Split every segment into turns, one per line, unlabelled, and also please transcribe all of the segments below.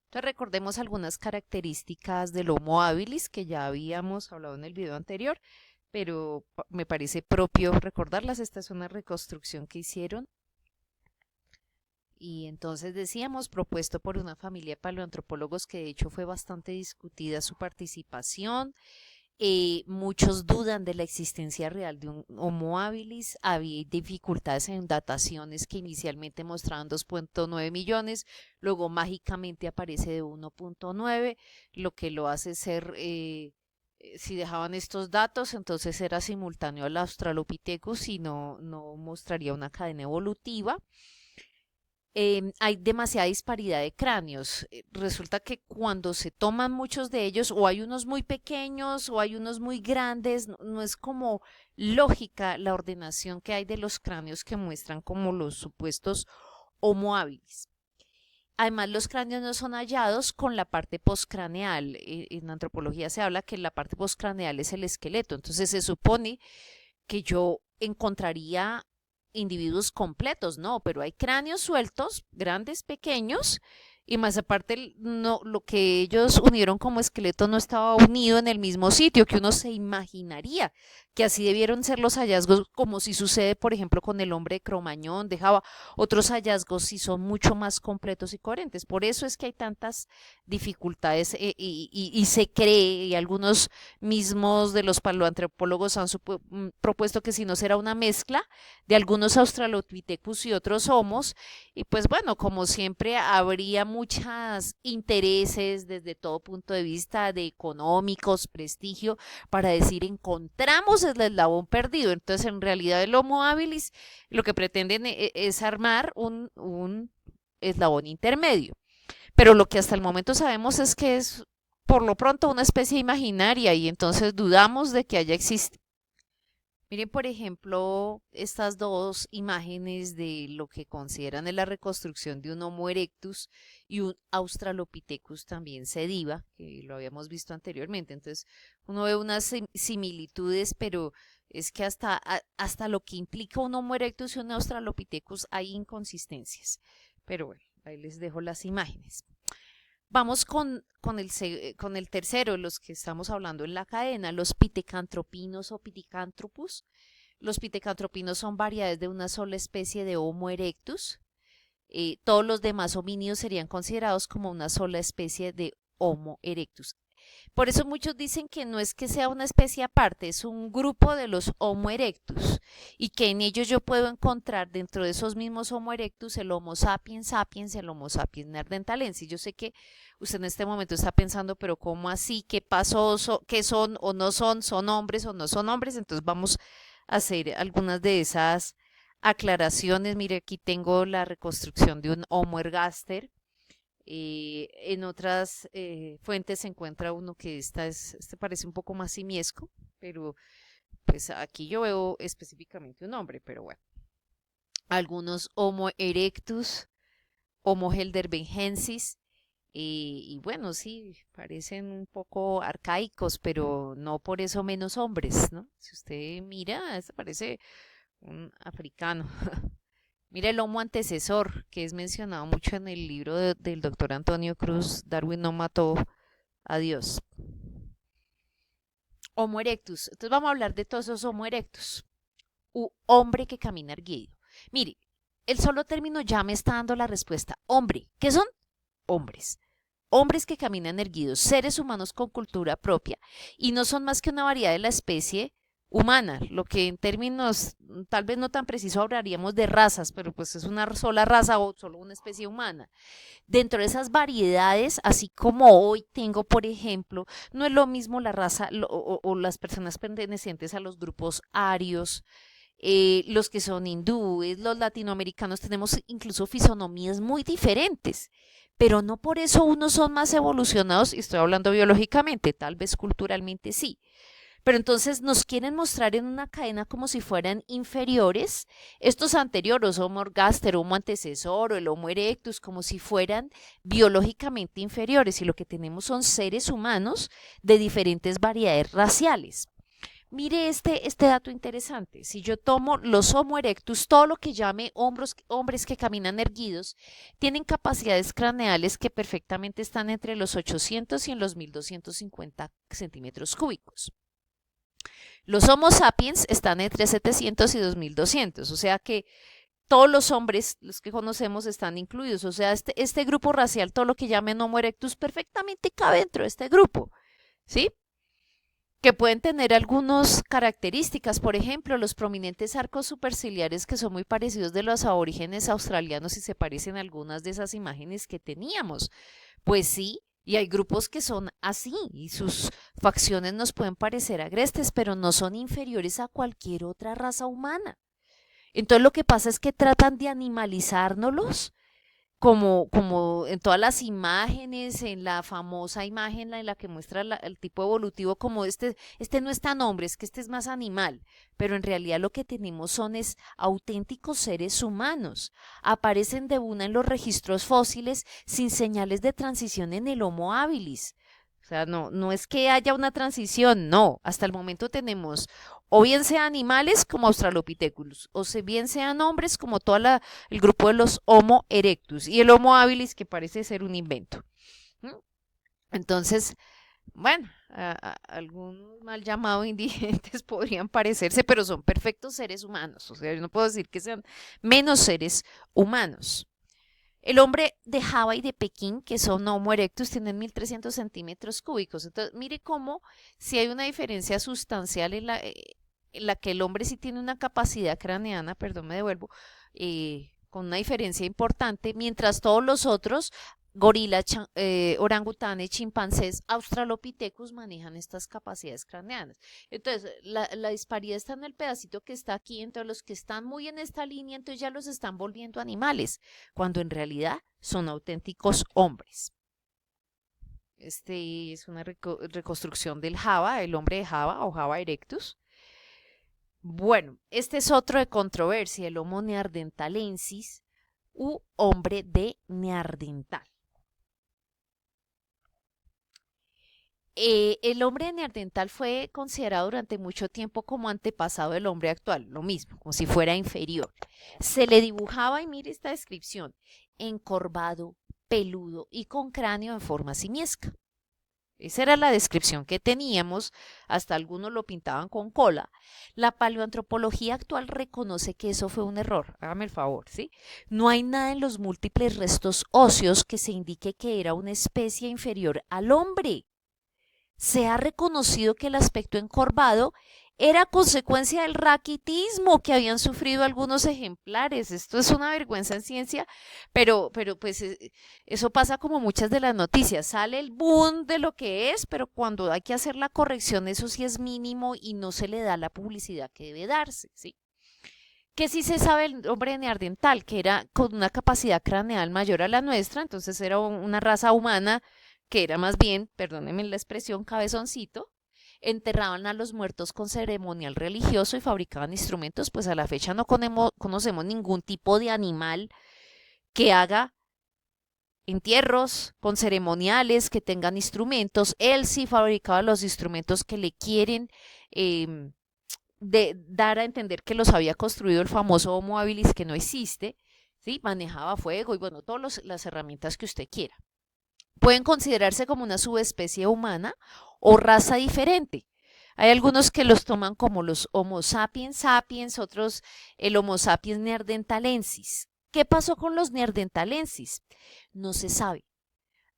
Entonces recordemos algunas características del Homo habilis que ya habíamos hablado en el video anterior, pero me parece propio recordarlas. Esta es una reconstrucción que hicieron. Y entonces decíamos, propuesto por una familia de paleoantropólogos que de hecho fue bastante discutida su participación. Muchos dudan de la existencia real de un Homo habilis. Había dificultades en dataciones que inicialmente mostraban 2,9 millones, luego mágicamente aparece de 1,9, lo que lo hace ser, si dejaban estos datos, entonces era simultáneo al Australopithecus y no mostraría una cadena evolutiva. Hay demasiada disparidad de cráneos. Resulta que cuando se toman muchos de ellos, o hay unos muy pequeños o hay unos muy grandes, no es como lógica la ordenación que hay de los cráneos que muestran como los supuestos Homo habilis. Además, los cráneos no son hallados con la parte postcraneal. En antropología se habla que la parte postcraneal es el esqueleto. Entonces se supone que yo encontraría individuos completos, no, pero hay cráneos sueltos, grandes, pequeños, y más aparte no, lo que ellos unieron como esqueleto no estaba unido en el mismo sitio, que uno se imaginaría que así debieron ser los hallazgos, como si sucede, por ejemplo, con el hombre de Cromañón, de Java. Otros hallazgos sí son mucho más completos y coherentes. Por eso es que hay tantas dificultades y se cree, y algunos mismos de los paleoantropólogos han propuesto que si no será una mezcla de algunos Australopithecus y otros Homos, y pues bueno, como siempre habría muchos intereses desde todo punto de vista de económicos, prestigio, para decir encontramos el eslabón perdido. Entonces, en realidad el Homo habilis lo que pretenden es armar un eslabón intermedio. Pero lo que hasta el momento sabemos es que es por lo pronto una especie imaginaria y entonces dudamos de que haya existido. Miren, por ejemplo, estas dos imágenes de lo que consideran es la reconstrucción de un Homo erectus y un Australopithecus también sediva, que lo habíamos visto anteriormente. Entonces, uno ve unas similitudes, pero es que hasta lo que implica un Homo erectus y un Australopithecus hay inconsistencias. Pero bueno, ahí les dejo las imágenes. Vamos con el tercero, los que estamos hablando en la cadena, los pitecantropinos o piticantropus. Los pitecantropinos son variedades de una sola especie de Homo erectus. Todos los demás homínidos serían considerados como una sola especie de Homo erectus. Por eso muchos dicen que no es que sea una especie aparte, es un grupo de los Homo erectus y que en ellos yo puedo encontrar dentro de esos mismos Homo erectus el Homo sapiens sapiens y el Homo sapiens neanderthalensis. Yo sé que usted en este momento está pensando, pero ¿cómo así? ¿Qué pasó? ¿Qué son o no son? ¿Son hombres o no son hombres? Entonces vamos a hacer algunas de esas aclaraciones. Mire, aquí tengo la reconstrucción de un Homo ergaster. En otras fuentes se encuentra uno que este parece un poco más simiesco, pero pues aquí yo veo específicamente un hombre, pero bueno. Algunos Homo erectus, Homo heidelbergensis, y bueno, sí, parecen un poco arcaicos, pero no por eso menos hombres, ¿no? Si usted mira, este parece un africano. Mira el Homo antecesor, que es mencionado mucho en el libro del doctor Antonio Cruz, Darwin no mató a Dios. Homo erectus. Entonces vamos a hablar de todos esos Homo erectus. Hombre que camina erguido. Mire, el solo término ya me está dando la respuesta. Hombre, ¿qué son? Hombres. Hombres que caminan erguidos, seres humanos con cultura propia, y no son más que una variedad de la especie humana, lo que en términos tal vez no tan preciso hablaríamos de razas, pero pues es una sola raza o solo una especie humana. Dentro de esas variedades, así como hoy tengo, por ejemplo, no es lo mismo la raza o las personas pertenecientes a los grupos arios, los que son hindúes, los latinoamericanos, tenemos incluso fisonomías muy diferentes, pero no por eso unos son más evolucionados, y estoy hablando biológicamente, tal vez culturalmente sí. Pero entonces nos quieren mostrar en una cadena como si fueran inferiores estos anteriores, Homo ergaster, Homo antecesor o el Homo erectus, como si fueran biológicamente inferiores. Y lo que tenemos son seres humanos de diferentes variedades raciales. mire este dato interesante. Si yo tomo los Homo erectus, todo lo que llame hombres que caminan erguidos, tienen capacidades craneales que perfectamente están entre los 800 y en los 1250 centímetros cúbicos. Los Homo sapiens están entre 700 y 2200, o sea que todos los hombres, los que conocemos, están incluidos. O sea, este grupo racial, todo lo que llamen Homo erectus, perfectamente cabe dentro de este grupo, ¿sí? Que pueden tener algunas características, por ejemplo, los prominentes arcos superciliares que son muy parecidos de los aborígenes australianos y se parecen a algunas de esas imágenes que teníamos. Pues sí, y hay grupos que son así y sus facciones nos pueden parecer agrestes, pero no son inferiores a cualquier otra raza humana. Entonces lo que pasa es que tratan de animalizárnoslos como en todas las imágenes, en la famosa imagen en la que muestra el tipo evolutivo, como este no es tan hombre, es que este es más animal, pero en realidad lo que tenemos es auténticos seres humanos. Aparecen de una en los registros fósiles sin señales de transición en el Homo habilis. O sea, no es que haya una transición, no. Hasta el momento tenemos o bien sean animales como Australopithecus, o bien sean hombres como todo el grupo de los Homo erectus y el Homo habilis que parece ser un invento. ¿Mm? Entonces, bueno, algunos mal llamados indigentes podrían parecerse, pero son perfectos seres humanos. O sea, yo no puedo decir que sean menos seres humanos. El hombre de Java y de Pekín, que son Homo erectus, tienen 1300 centímetros cúbicos. Entonces, mire cómo si hay una diferencia sustancial en la que el hombre sí tiene una capacidad craneana, perdón, me devuelvo, con una diferencia importante, mientras todos los otros, gorilas, orangutanes, chimpancés, australopithecus, manejan estas capacidades craneanas. Entonces, la disparidad está en el pedacito que está aquí, entre los que están muy en esta línea, entonces ya los están volviendo animales, cuando en realidad son auténticos hombres. Este es una reconstrucción del Java, el hombre de Java o Java erectus. Bueno, este es otro de controversia, el Homo neanderthalensis u hombre de Neandertal. El hombre neandertal fue considerado durante mucho tiempo como antepasado del hombre actual, lo mismo, como si fuera inferior. Se le dibujaba, y mire esta descripción, encorvado, peludo y con cráneo en forma simiesca. Esa era la descripción que teníamos, hasta algunos lo pintaban con cola. La paleoantropología actual reconoce que eso fue un error, hágame el favor, ¿sí? No hay nada en los múltiples restos óseos que se indique que era una especie inferior al hombre. Se ha reconocido que el aspecto encorvado era consecuencia del raquitismo que habían sufrido algunos ejemplares. Esto es una vergüenza en ciencia, pero pues eso pasa como muchas de las noticias. Sale el boom de lo que es, pero cuando hay que hacer la corrección, eso sí es mínimo y no se le da la publicidad que debe darse, ¿sí? Que sí se sabe el hombre neandertal, que era con una capacidad craneal mayor a la nuestra, entonces era una raza humana que era más bien, perdónenme la expresión, cabezoncito. Enterraban a los muertos con ceremonial religioso y fabricaban instrumentos. Pues a la fecha no conocemos ningún tipo de animal que haga entierros con ceremoniales, que tengan instrumentos. Él sí fabricaba los instrumentos que le quieren dar a entender que los había construido el famoso Homo habilis, que no existe, ¿sí? Manejaba fuego y bueno, todas las herramientas que usted quiera. Pueden considerarse como una subespecie humana o raza diferente. Hay algunos que los toman como los Homo sapiens sapiens, otros el Homo sapiens neanderthalensis. ¿Qué pasó con los neanderthalensis? No se sabe.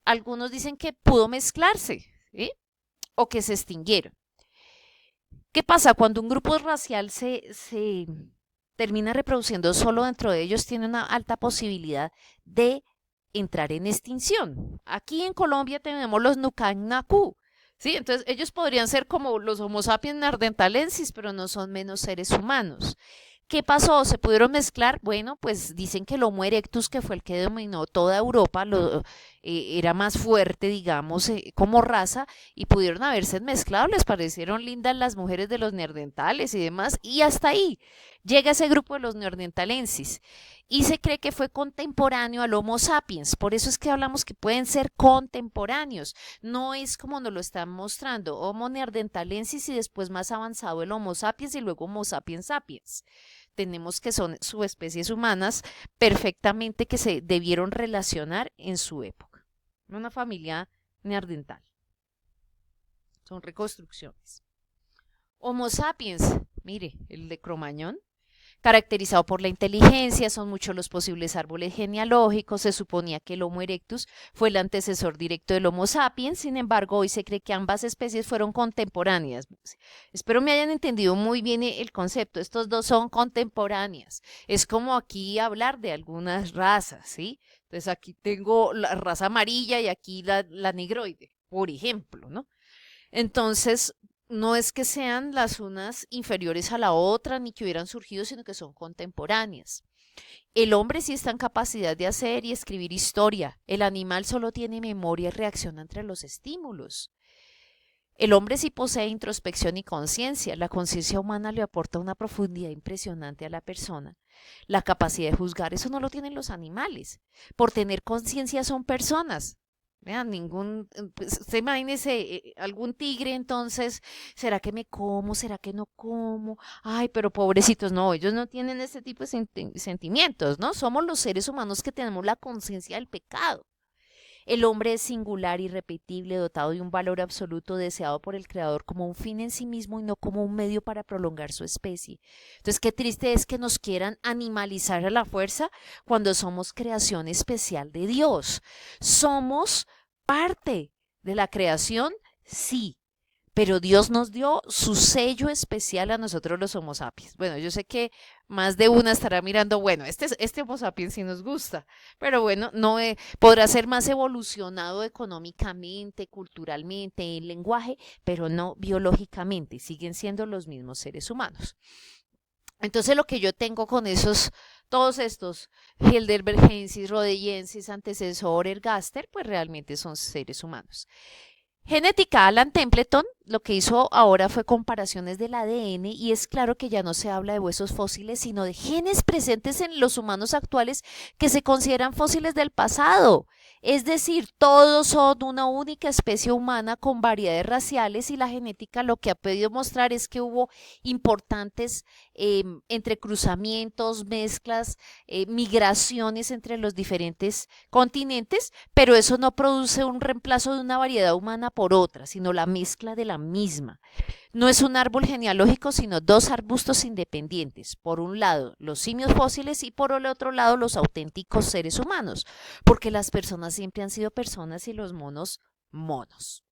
Algunos dicen que pudo mezclarse, ¿sí? O que se extinguieron. ¿Qué pasa? Cuando un grupo racial se termina reproduciendo solo dentro de ellos, tiene una alta posibilidad de entrar en extinción. Aquí en Colombia tenemos los Nucanacu, ¿sí? Entonces ellos podrían ser como los Homo sapiens neanderthalensis, pero no son menos seres humanos. ¿Qué pasó? ¿Se pudieron mezclar? Bueno, pues dicen que el Homo erectus, que fue el que dominó toda Europa, era más fuerte, digamos, como raza, y pudieron haberse mezclado, les parecieron lindas las mujeres de los neandertales y demás, y hasta ahí llega ese grupo de los neandertalenses y se cree que fue contemporáneo al Homo sapiens. Por eso es que hablamos que pueden ser contemporáneos. No es como nos lo están mostrando, Homo neanderthalensis y después más avanzado el Homo sapiens y luego Homo sapiens sapiens. Tenemos que son subespecies humanas perfectamente que se debieron relacionar en su época. Una familia neandertal. Son reconstrucciones. Homo sapiens, mire, el de Cromañón, caracterizado por la inteligencia, son muchos los posibles árboles genealógicos, se suponía que el Homo erectus fue el antecesor directo del Homo sapiens, sin embargo hoy se cree que ambas especies fueron contemporáneas. Espero me hayan entendido muy bien el concepto, estos dos son contemporáneas, es como aquí hablar de algunas razas, ¿sí? Entonces aquí tengo la raza amarilla y aquí la negroide, por ejemplo, ¿no? Entonces, no es que sean las unas inferiores a la otra ni que hubieran surgido, sino que son contemporáneas. El hombre sí está en capacidad de hacer y escribir historia. El animal solo tiene memoria y reacciona entre los estímulos. El hombre sí posee introspección y conciencia. La conciencia humana le aporta una profundidad impresionante a la persona. La capacidad de juzgar, eso no lo tienen los animales. Por tener conciencia son personas. Vean, pues, usted imagínese algún tigre, entonces, ¿será que me como? ¿Será que no como? Ay, pero pobrecitos, no, ellos no tienen ese tipo de sentimientos, ¿no? Somos los seres humanos que tenemos la conciencia del pecado. El hombre es singular, irrepetible, dotado de un valor absoluto deseado por el Creador como un fin en sí mismo y no como un medio para prolongar su especie. Entonces, qué triste es que nos quieran animalizar a la fuerza cuando somos creación especial de Dios. Somos parte de la creación, sí, pero Dios nos dio su sello especial a nosotros los Homo sapiens. Bueno, yo sé que más de una estará mirando, bueno, este Homo sapiens sí nos gusta, pero bueno, no podrá ser más evolucionado económicamente, culturalmente, en lenguaje, pero no biológicamente, siguen siendo los mismos seres humanos. Entonces lo que yo tengo con todos estos, Heidelbergensis, Rhodeyensis, antecesor, Ergaster, pues realmente son seres humanos. Genética, Alan Templeton lo que hizo ahora fue comparaciones del ADN y es claro que ya no se habla de huesos fósiles, sino de genes presentes en los humanos actuales que se consideran fósiles del pasado. Es decir, todos son una única especie humana con variedades raciales y la genética lo que ha podido mostrar es que hubo importantes entrecruzamientos, mezclas, migraciones entre los diferentes continentes, pero eso no produce un reemplazo de una variedad humana por otra, sino la mezcla de la misma. No es un árbol genealógico, sino dos arbustos independientes. Por un lado, los simios fósiles y por el otro lado, los auténticos seres humanos, porque las personas siempre han sido personas y los monos, monos.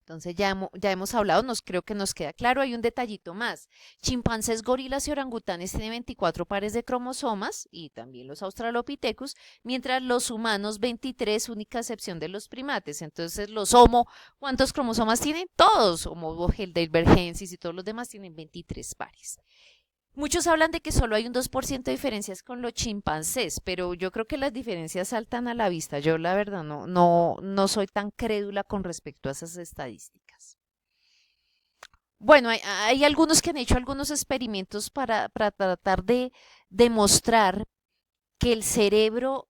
Entonces ya hemos hablado, creo que nos queda claro. Hay un detallito más. Chimpancés, gorilas y orangutanes tienen 24 pares de cromosomas y también los australopithecus, mientras los humanos 23, única excepción de los primates. Entonces los Homo, ¿cuántos cromosomas tienen? Todos. Homo heidelbergensis y todos los demás tienen 23 pares. Muchos hablan de que solo hay un 2% de diferencias con los chimpancés, pero yo creo que las diferencias saltan a la vista. Yo la verdad no soy tan crédula con respecto a esas estadísticas. Bueno, hay algunos que han hecho algunos experimentos para tratar de demostrar que el cerebro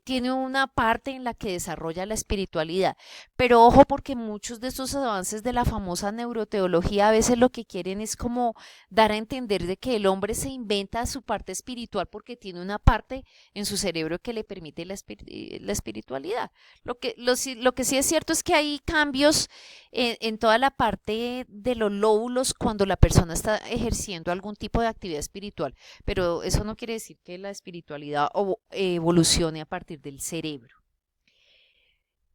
tiene una parte en la que desarrolla la espiritualidad. Pero ojo porque muchos de estos avances de la famosa neuroteología a veces lo que quieren es como dar a entender de que el hombre se inventa su parte espiritual porque tiene una parte en su cerebro que le permite la espiritualidad. Lo que sí es cierto es que hay cambios en toda la parte de los lóbulos cuando la persona está ejerciendo algún tipo de actividad espiritual, pero eso no quiere decir que la espiritualidad evolucione a partir del cerebro.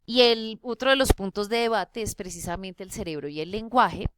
Y otro de los puntos de debate es precisamente el cerebro y el lenguaje.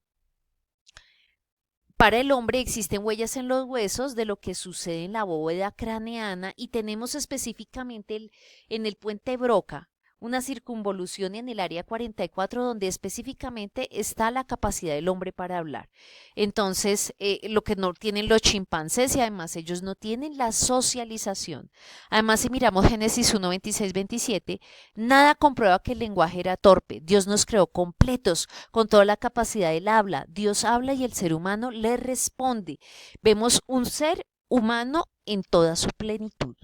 Para el hombre existen huellas en los huesos de lo que sucede en la bóveda craneana y tenemos específicamente en el puente Broca una circunvolución en el área 44 donde específicamente está la capacidad del hombre para hablar. Entonces, lo que no tienen los chimpancés y además ellos no tienen la socialización. Además, si miramos Génesis 1, 26, 27, nada comprueba que el lenguaje era torpe. Dios nos creó completos, con toda la capacidad del habla. Dios habla y el ser humano le responde. Vemos un ser humano en toda su plenitud.